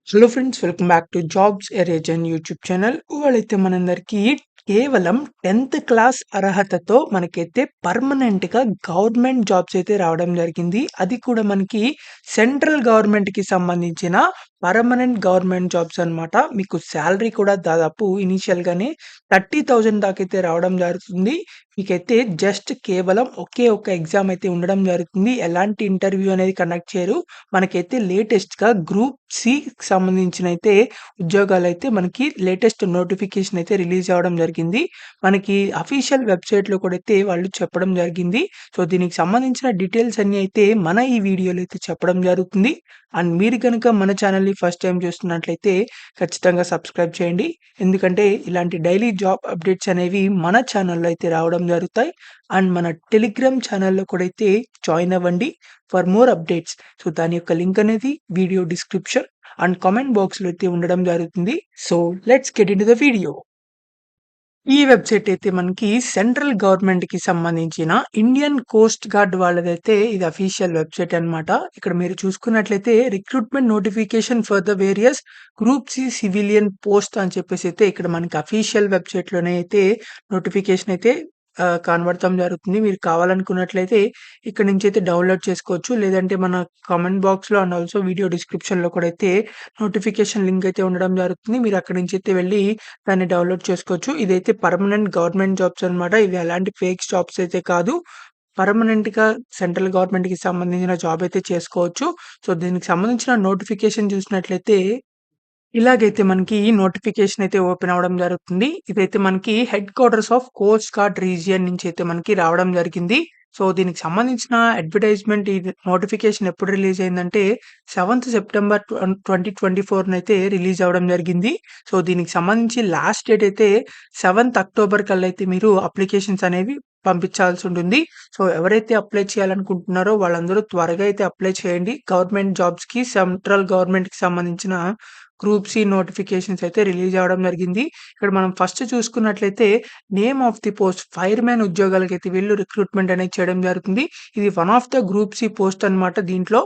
Hello friends, welcome back to jobs ఎరేజన్ YouTube channel. ఇవాళైతే మనందరికీ కేవలం 10th క్లాస్ అర్హతతో మనకైతే పర్మనెంట్‌గా గవర్నమెంట్ జాబ్స్ అయితే రావడం జరిగింది. అది కూడా మనకి సెంట్రల్ గవర్నమెంట్‌కి సంబంధించిన పర్మనెంట్ గవర్నమెంట్ జాబ్స్ అన్నమాట. మీకు సాలరీ కూడా దాదాపు ఇనీషియల్‌గానే 30,000 దాకైతే రావడం జరుగుతుంది. మీకైతే జస్ట్ కేవలం ఒకే ఒక్క ఎగ్జామ్ అయితే ఉండడం జరుగుతుంది. ఎలాంటి ఇంటర్వ్యూ అనేది కండక్ట్ చేయరు. మనకైతే లేటెస్ట్‌గా గ్రూప్ సికి సంబంధించినైతే ఉద్యోగాలైతే మనకి లేటెస్ట్ నోటిఫికేషన్ అయితే రిలీజ్ అవ్వడం జరిగింది. మనకి అఫీషియల్ వెబ్‌సైట్‌లో కూడా అయితే వాళ్ళు చెప్పడం జరిగింది. సో, దీనికి సంబంధించిన డీటెయిల్స్ అన్నీ అయితే మన ఈ వీడియోలో అయితే చెప్పడం జరుగుతుంది. అండ్ మీరు గనుక మన ఛానల్‌ని ఫస్ట్ టైమ్ చూస్తున్నట్లయితే ఖచ్చితంగా సబ్స్క్రైబ్ చేయండి. ఎందుకంటే ఇలాంటి డైలీ జాబ్ అప్డేట్స్ అనేవి మన ఛానల్‌లో అయితే రావడం జరుగుతాయి. అండ్ మన టెలిగ్రామ్ ఛానల్‌లో కూడా అయితే జాయిన్ అవ్వండి ఫర్ మోర్ అప్డేట్స్. సో, దాని యొక్క లింక్ అనేది వీడియో డిస్క్రిప్షన్ అండ్ కామెంట్ బాక్స్‌లో అయితే ఉండడం జరుగుతుంది. So, let's get into the video. ఈ వెబ్‌సైట్ అయితే మనకి సెంట్రల్ గవర్నమెంట్‌కి సంబంధించిన ఇండియన్ కోస్ట్ గార్డ్ వాళ్ళదైతే ఇది అఫీషియల్ వెబ్‌సైట్ అన్నమాట. ఇక్కడ మీరు చూసుకున్నట్లయితే recruitment notification for the various group C civilian post అని చెప్పేసి అయితే ఇక్కడ మనకి అఫీషియల్ వెబ్‌సైట్‌లోనే అయితే నోటిఫికేషన్ అయితే కనబడటం జరుగుతుంది. మీరు కావాలనుకున్నట్లయితే ఇక్కడ నుంచి అయితే డౌన్‌లోడ్ చేసుకోవచ్చు. లేదంటే మన కామెంట్ బాక్స్‌లో అండ్ ఆల్సో వీడియో డిస్క్రిప్షన్‌లో కూడా అయితే నోటిఫికేషన్ లింక్ అయితే ఉండడం జరుగుతుంది. మీరు అక్కడి నుంచి అయితే వెళ్లి దాన్ని డౌన్‌లోడ్ చేసుకోవచ్చు. ఇదైతే పర్మనెంట్ గవర్నమెంట్ జాబ్స్ అన్నమాట. ఇవి ఎలాంటి ఫేక్ జాబ్స్ అయితే కాదు. పర్మనెంట్‌గా సెంట్రల్ గవర్నమెంట్‌కి సంబంధించిన జాబ్ అయితే చేసుకోవచ్చు. సో, దీనికి సంబంధించిన నోటిఫికేషన్ చూసినట్లయితే ఇలాగైతే మనకి నోటిఫికేషన్ అయితే ఓపెన్ అవ్వడం జరుగుతుంది. ఇదైతే మనకి head quarters of Coast guard region నుంచి అయితే మనకి రావడం జరిగింది. సో, దీనికి సంబంధించిన అడ్వర్టైజ్‌మెంట్ ఇది నోటిఫికేషన్ ఎప్పుడు రిలీజ్ అయిందంటే 7th సెప్టెంబర్ 2024 నైతే రిలీజ్ అవ్వడం జరిగింది. సో, దీనికి సంబంధించి లాస్ట్ డేట్ అయితే 7th అక్టోబర్ కల్లా అయితే మీరు అప్లికేషన్స్ అనేవి పంపించాల్సి ఉంటుంది. సో, ఎవరైతే అప్లై చేయాలనుకుంటున్నారో వాళ్ళందరూ త్వరగా అయితే అప్లై చేయండి. గవర్నమెంట్ జాబ్స్‌కి సెంట్రల్ గవర్నమెంట్‌కి సంబంధించిన గ్రూప్ సి నోటిఫికేషన్స్ అయితే రిలీజ్ అవ్వడం జరిగింది. ఇక్కడ మనం ఫస్ట్ చూసుకున్నట్లయితే name of the post fireman ఉద్యోగాలకైతే వీళ్ళు రిక్రూట్‌మెంట్ అనేది చేయడం జరుగుతుంది. ఇది one of the group C post అన్నమాట. దీంట్లో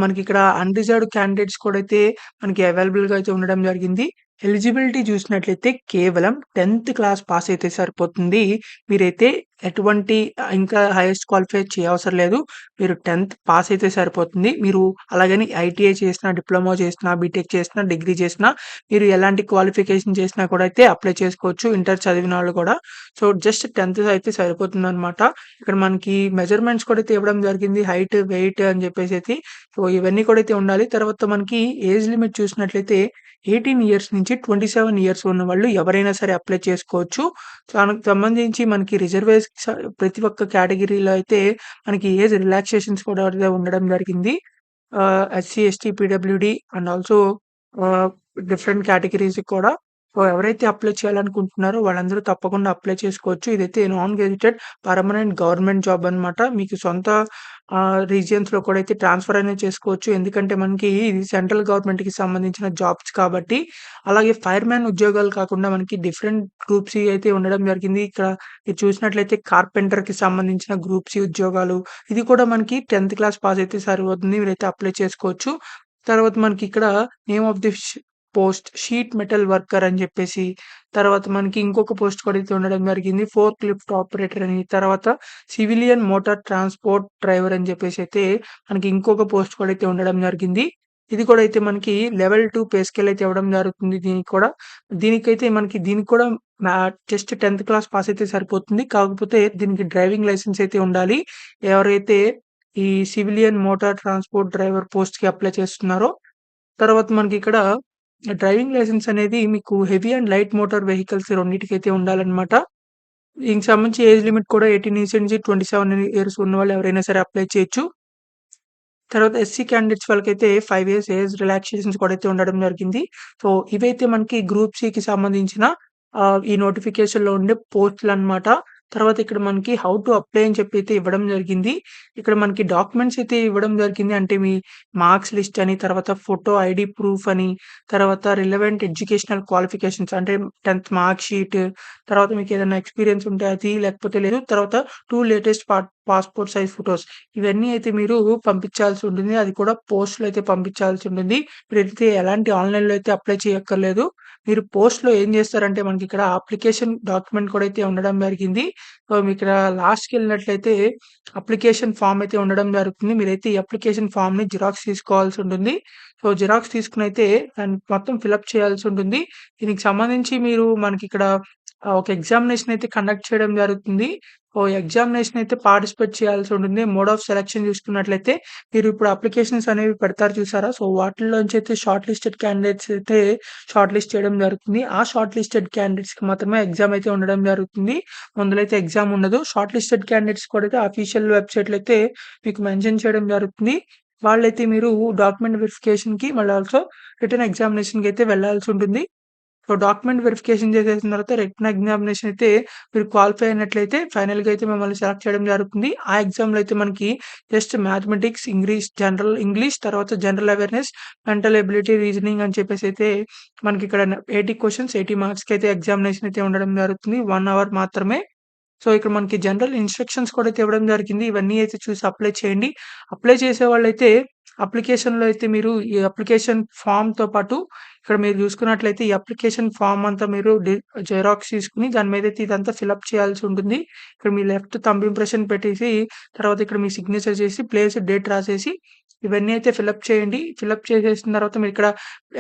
మనకిక్కడ అన్‌రిజర్వ్డ్ క్యాండిడేట్స్ కూడా అయితే మనకి అవైలబుల్‌గా అయితే ఉండడం జరిగింది. ఎలిజిబిలిటీ చూసినట్లయితే కేవలం 10th క్లాస్ పాస్ అయితే సరిపోతుంది. మీరైతే ఎటువంటి ఇంకా హైయెస్ట్ క్వాలిఫై చేయవసరం లేదు. మీరు 10th పాస్ అయితే సరిపోతుంది. మీరు అలాగని ఐటీఐ చేసినా, డిప్లొమా చేసినా, బీటెక్ చేసినా, డిగ్రీ చేసినా మీరు ఎలాంటి క్వాలిఫికేషన్ చేసినా కూడా అయితే అప్లై చేసుకోవచ్చు. ఇంటర్ చదివిన వాళ్ళు కూడా. సో, జస్ట్ 10th అయితే సరిపోతుందన్నమాట. ఇక్కడ మనకి మెజర్‌మెంట్స్ కూడా అయితే ఇవ్వడం జరిగింది. హైట్, వెయిట్ అని చెప్పేసి. సో, ఇవన్నీ కూడా అయితే ఉండాలి. తర్వాత మనకి ఏజ్ లిమిట్ చూసినట్లయితే 18 ఇయర్స్ నుంచి 27 ఇయర్స్ ఉన్నవాళ్ళు ఎవరైనా సరే అప్లై చేసుకోవచ్చు. దానికి సంబంధించి మనకి ప్రతి ఒక్క కేటగిరీలో అయితే మనకి ఏజ్ రిలాక్సేషన్స్ కూడా అయితే ఉండడం జరిగింది. SC, ST, PWD and also ఆహ్, డిఫరెంట్ కేటగరీస్‌కి కూడా. సో, ఎవరైతే అప్లై చేయాలనుకుంటున్నారో వాళ్ళందరూ తప్పకుండా అప్లై చేసుకోవచ్చు. ఇదైతే non gazetted permanent government job అన్నమాట. మీకు సొంత రీజియన్స్‌లో కూడా అయితే ట్రాన్స్‌ఫర్ అనేది చేసుకోవచ్చు. ఎందుకంటే మనకి ఇది సెంట్రల్ గవర్నమెంట్‌కి సంబంధించిన జాబ్స్ కాబట్టి. అలాగే ఫైర్‌మ్యాన్ ఉద్యోగాలు కాకుండా మనకి డిఫరెంట్ గ్రూప్ సి అయితే ఉండడం జరిగింది. ఇక్కడ మీరు చూసినట్లయితే కార్పెంటర్‌కి సంబంధించిన గ్రూప్ సి ఉద్యోగాలు. ఇది కూడా మనకి 10th క్లాస్ పాస్ అయితే సరిపోతుంది. మీరైతే అప్లై చేసుకోవచ్చు. తర్వాత మనకిక్కడ name of the post sheet metal worker అని చెప్పేసి, తర్వాత మనకి ఇంకొక పోస్ట్ కూడా అయితే ఉండడం జరిగింది. ఫోర్క్ లిఫ్ట్ ఆపరేటర్ అని, తర్వాత సివిలియన్ మోటార్ ట్రాన్స్‌పోర్ట్ డ్రైవర్ అని చెప్పేసి అయితే మనకి ఇంకొక పోస్ట్ కూడా అయితే ఉండడం జరిగింది. ఇది కూడా అయితే మనకి లెవెల్ 2 పే స్కేల్ అయితే ఇవ్వడం జరుగుతుంది దీనికి కూడా. దీనికి కూడా జస్ట్ 10th క్లాస్ పాస్ అయితే సరిపోతుంది. కాకపోతే దీనికి డ్రైవింగ్ లైసెన్స్ అయితే ఉండాలి. ఎవరైతే ఈ సివిలియన్ మోటార్ ట్రాన్స్‌పోర్ట్ డ్రైవర్ పోస్ట్‌కి అప్లై చేస్తున్నారో. తర్వాత మనకిక్కడ డ్రైవింగ్ లైసెన్స్ అనేది మీకు heavy and light motor vehicles రెండిటికైతే ఉండాలన్నమాట. దీనికి సంబంధించి ఏజ్ లిమిట్ కూడా 18 ఇయర్స్ నుంచి 27 ఇయర్స్ ఉన్నవాళ్ళు ఎవరైనా సరే అప్లై చేయొచ్చు. తర్వాత ఎస్సీ క్యాండిడేట్స్ వాళ్ళకైతే 5 ఇయర్స్ ఏజ్ రిలాక్సేషన్స్ కూడా అయితే ఉండడం జరిగింది. సో, ఇవైతే మనకి గ్రూప్ సికి సంబంధించిన ఈ నోటిఫికేషన్‌లో ఉండే పోస్టులన్నమాట. తర్వాత ఇక్కడ మనకి హౌ టు అప్లై అని చెప్పి అయితే ఇవ్వడం జరిగింది. ఇక్కడ మనకి డాక్యుమెంట్స్ అయితే ఇవ్వడం జరిగింది. అంటే మీ మార్క్స్ లిస్ట్ అని, తర్వాత ఫోటో ఐడీ ప్రూఫ్ అని, తర్వాత రిలవెంట్ ఎడ్యుకేషనల్ క్వాలిఫికేషన్స్ అంటే 10th మార్క్ షీట్, తర్వాత మీకేదైనా ఎక్స్‌పీరియన్స్ ఉంటే అది, లేకపోతే లేదు. తర్వాత 2 లేటెస్ట్ పాస్‌పోర్ట్ సైజ్ ఫోటోస్ ఇవన్నీ అయితే మీరు పంపించాల్సి ఉంటుంది. అది కూడా పోస్ట్‌లో అయితే పంపించాల్సి ఉంటుంది. మీరైతే ఎలాంటి ఆన్‌లైన్‌లో అయితే అప్లై చేయక్కర్లేదు. మీరు పోస్ట్‌లో ఏం చేస్తారంటే మనకిక్కడ అప్లికేషన్ డాక్యుమెంట్ కూడా అయితే ఉండడం జరిగింది. సో, మీకిక్కడ లాస్ట్‌కెళ్ళినట్లయితే అప్లికేషన్ ఫార్మ్ అయితే ఉండడం జరుగుతుంది. మీరైతే ఈ అప్లికేషన్ ఫార్మ్‌ని జిరాక్స్ తీసుకోవాల్సి ఉంటుంది. సో, జిరాక్స్ తీసుకొనైతే దాన్ని మొత్తం ఫిలప్ చేయాల్సి ఉంటుంది. దీనికి సంబంధించి మీరు మనకిక్కడ ఒక ఎగ్జామినేషన్ అయితే కండక్ట్ చేయడం జరుగుతుంది. ఎగ్జామినేషన్ అయితే పార్టిసిపేట్ చేయాల్సి ఉంటుంది. మోడ్ ఆఫ్ సెలక్షన్ చూసుకున్నట్లయితే మీరు ఇప్పుడు అప్లికేషన్స్ అనేవి పెడతారు చూసారా? సో, వాటిల్లోంచి అయితే షార్ట్ లిస్టెడ్ క్యాండిడేట్స్ అయితే షార్ట్ లిస్ట్ చేయడం జరుగుతుంది. ఆ షార్ట్ లిస్టెడ్ క్యాండిడేట్స్‌కి మాత్రమే ఎగ్జామ్ అయితే ఉండడం జరుగుతుంది. ముందులో అయితే ఎగ్జామ్ ఉండదు. షార్ట్ లిస్టెడ్ క్యాండిడేట్స్ కూడా అయితే అఫీషియల్ వెబ్‌సైట్‌లో అయితే మీకు మెన్షన్ చేయడం జరుగుతుంది. వాళ్ళైతే మీరు డాక్యుమెంట్ వెరిఫికేషన్‌కి మళ్ళీ ఆల్సో రిటన్ ఎగ్జామినేషన్‌కి అయితే వెళ్ళాల్సి ఉంటుంది. సో, డాక్యుమెంట్ వెరిఫికేషన్ చేసేసిన తర్వాత రిటన్ ఎగ్జామినేషన్ అయితే మీరు క్వాలిఫై అయినట్లయితే ఫైనల్‌గా అయితే మిమ్మల్ని సెలెక్ట్ చేయడం జరుగుతుంది. ఆ ఎగ్జామ్‌లో అయితే మనకి జస్ట్ మ్యాథమెటిక్స్, జనరల్ ఇంగ్లీష్ తర్వాత general awareness, mental ability, reasoning అని చెప్పేసి అయితే మనకిక్కడ 80 క్వెషన్స్ 80 మార్క్స్‌కి అయితే ఎగ్జామినేషన్ అయితే ఉండడం జరుగుతుంది. 1 అవర్ మాత్రమే. సో, ఇక్కడ మనకి జనరల్ ఇన్‌స్ట్రక్షన్స్ కూడా అయితే ఇవ్వడం జరిగింది. ఇవన్నీ అయితే చూసి అప్లై చేయండి. అప్లై చేసేవాళ్ళైతే అప్లికేషన్‌లో అయితే మీరు ఈ అప్లికేషన్ ఫార్మ్‌తో పాటు ఇక్కడ మీరు చూసుకున్నట్లయితే ఈ అప్లికేషన్ ఫార్మ్ అంతా మీరు జిరాక్స్ తీసుకొని దాని మీద అయితే ఇదంతా ఫిలప్ చేయాల్సి ఉంటుంది. ఇక్కడ మీ లెఫ్ట్ థంబ్ ఇంప్రెషన్ పెట్టేసి తర్వాత ఇక్కడ మీ సిగ్నేచర్ చేసి ప్లేస్, డేట్ రాసేసి ఇవన్నీ అయితే ఫిలప్ చేయండి. ఫిలప్ చేసేసిన తర్వాత మీరిక్కడ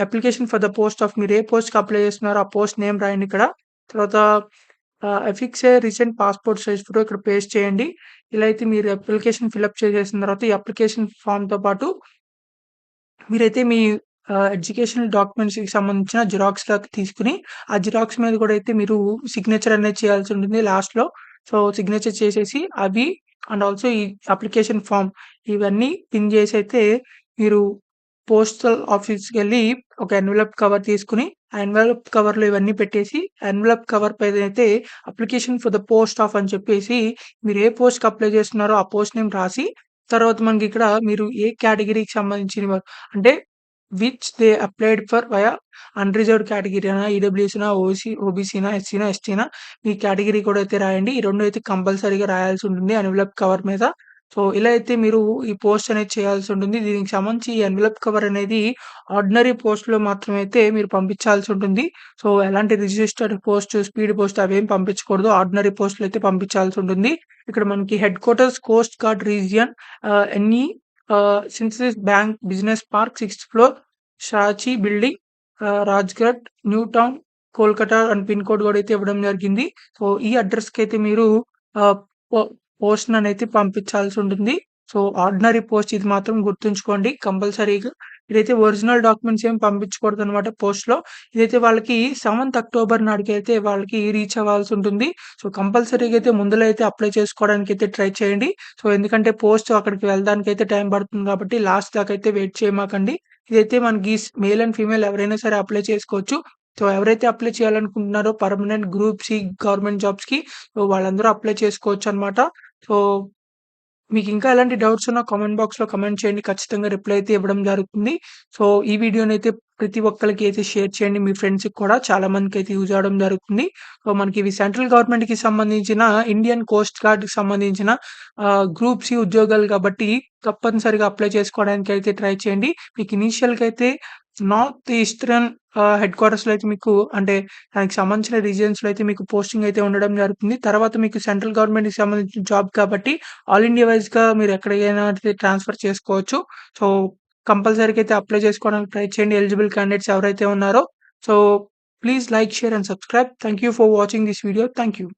application for the post of మీరు ఏ పోస్ట్‌కి అప్లై చేస్తున్నారో ఆ పోస్ట్ నేమ్ రాయండి ఇక్కడ. తర్వాత అఫిక్స్ ఏ రీసెంట్ పాస్‌పోర్ట్ సైజ్ ఫోటో ఇక్కడ పేస్ట్ చేయండి. ఇలా అయితే మీరు అప్లికేషన్ ఫిలప్ చేసేసిన తర్వాత ఈ అప్లికేషన్ ఫార్మ్‌తో పాటు మీరైతే మీ ఎడ్యుకేషనల్ డాక్యుమెంట్స్‌కి సంబంధించిన జిరాక్స్‌లాగా తీసుకొని, ఆ జిరాక్స్ మీద కూడా అయితే మీరు సిగ్నేచర్ అనేది చేయాల్సి ఉంటుంది లాస్ట్‌లో. సో, సిగ్నేచర్ చేసేసి అవి అండ్ ఆల్సో ఈ అప్లికేషన్ ఫార్మ్ ఇవన్నీ పిన్ చేసైతే మీరు పోస్టల్ ఆఫీస్‌కెళ్ళి ఒక ఎన్వలప్ కవర్ తీసుకొని, ఆ ఎన్వలప్ కవర్‌లో ఇవన్నీ పెట్టేసి, ఎన్వలప్ కవర్ పైనైతే application for the post of అని చెప్పేసి మీరు ఏ పోస్ట్‌కి అప్లై చేస్తున్నారో ఆ పోస్ట్ నేమ్ రాసి, తర్వాత మనకిక్కడ మీరు ఏ కేటగిరీకి సంబంధించినవి అంటే which they applied for via unreserved కేటగిరీనా, ఈడబ్ల్యూఎస్‌నా, ఓబీసీనా, ఎస్సీనా, ఎస్టీనా మీ కేటగిరీ కూడా అయితే రాయండి. ఈ 2 అయితే కంపల్సరీగా రాయాల్సి ఉంటుంది ఎన్వలప్ కవర్ మీద. సో, ఇలా అయితే మీరు ఈ పోస్ట్ అనేది చేయాల్సి ఉంటుంది. దీనికి సంబంధించి ఈ ఎన్వలప్ కవర్ అనేది ఆర్డినరీ పోస్ట్‌లో మాత్రమే అయితే మీరు పంపించాల్సి ఉంటుంది. సో, ఎలాంటి రిజిస్టర్డ్ పోస్ట్, స్పీడ్ పోస్ట్ అవేం పంపించకూడదు. ఆర్డినరీ పోస్ట్‌లో అయితే పంపించాల్సి ఉంటుంది. ఇక్కడ మనకి headquarters coast guard region NE సిన్సిస్ బ్యాంక్ బిజినెస్ పార్క్ 6థ్ ఫ్లోర్ షాచి building Rajghat, new town, Kolkata అని పిన్ కోడ్ కూడా అయితే ఇవ్వడం జరిగింది. సో, ఈ అడ్రస్‌కైతే మీరు ఆహ్, పో పోస్ట్‌ననైతే పంపించాల్సి ఉంటుంది. సో, ఆర్డినరీ పోస్ట్ ఇది మాత్రం గుర్తుంచుకోండి కంపల్సరీగా. ఇదైతే ఒరిజినల్ డాక్యుమెంట్స్ ఏమి పంపించకూడదనమాట పోస్ట్‌లో. ఇదైతే వాళ్ళకి 7థ్ అక్టోబర్ నాటికైతే వాళ్ళకి రీచ్ అవ్వాల్సి ఉంటుంది. సో, కంపల్సరీగా అయితే ముందులో అయితే అప్లై చేసుకోవడానికైతే ట్రై చేయండి. సో, ఎందుకంటే పోస్ట్ అక్కడికి వెళ్ళడానికైతే టైం పడుతుంది కాబట్టి లాస్ట్ దాకా అయితే వెయిట్ చేయమాకండి. ఇదైతే మనకి మేల్ అండ్ ఫీమేల్ ఎవరైనా సరే అప్లై చేసుకోవచ్చు. సో, ఎవరైతే అప్లై చేయాలనుకుంటున్నారో పర్మనెంట్ గ్రూప్ సి గవర్నమెంట్ జాబ్స్‌కి సో, వాళ్ళందరూ అప్లై చేసుకోవచ్చనమాట. సో, మీకింకా ఎలాంటి డౌట్స్ ఉన్నా కామెంట్ బాక్స్‌లో కామెంట్ చేయండి. ఖచ్చితంగా రిప్లై అయితే ఇవ్వడం జరుగుతుంది. సో, ఈ వీడియోనైతే ప్రతి ఒక్కళ్ళకి అయితే షేర్ చేయండి. మీ ఫ్రెండ్స్‌కి కూడా చాలా మందికైతే యూజ్ అవ్వడం జరుగుతుంది. సో, మనకి ఇవి సెంట్రల్ గవర్నమెంట్‌కి సంబంధించిన ఇండియన్ కోస్ట్ గార్డ్‌కి సంబంధించిన గ్రూప్ సి ఉద్యోగాలు కాబట్టి తప్పనిసరిగా అప్లై చేసుకోవడానికైతే ట్రై చేయండి. మీకు ఇనీషియల్‌గా అయితే నార్త్ ఈస్టర్న్ హెడ్ క్వార్టర్స్‌లో అయితే మీకు అంటే దానికి సంబంధించిన రీజియన్స్‌లో అయితే మీకు పోస్టింగ్ అయితే ఉండడం జరుగుతుంది. తర్వాత మీకు సెంట్రల్ గవర్నమెంట్‌కి సంబంధించిన జాబ్ కాబట్టి ఆల్ ఇండియా వైస్‌గా మీరు ఎక్కడికైనా అయితే ట్రాన్స్‌ఫర్ చేసుకోవచ్చు. సో, కంపల్సరీగా అయితే అప్లై చేసుకోవడానికి ట్రై చేయండి. ఎలిజిబుల్ క్యాండిడేట్స్ ఎవరైతే ఉన్నారో. So, please like, share and subscribe. Thank you for watching this video. Thank you.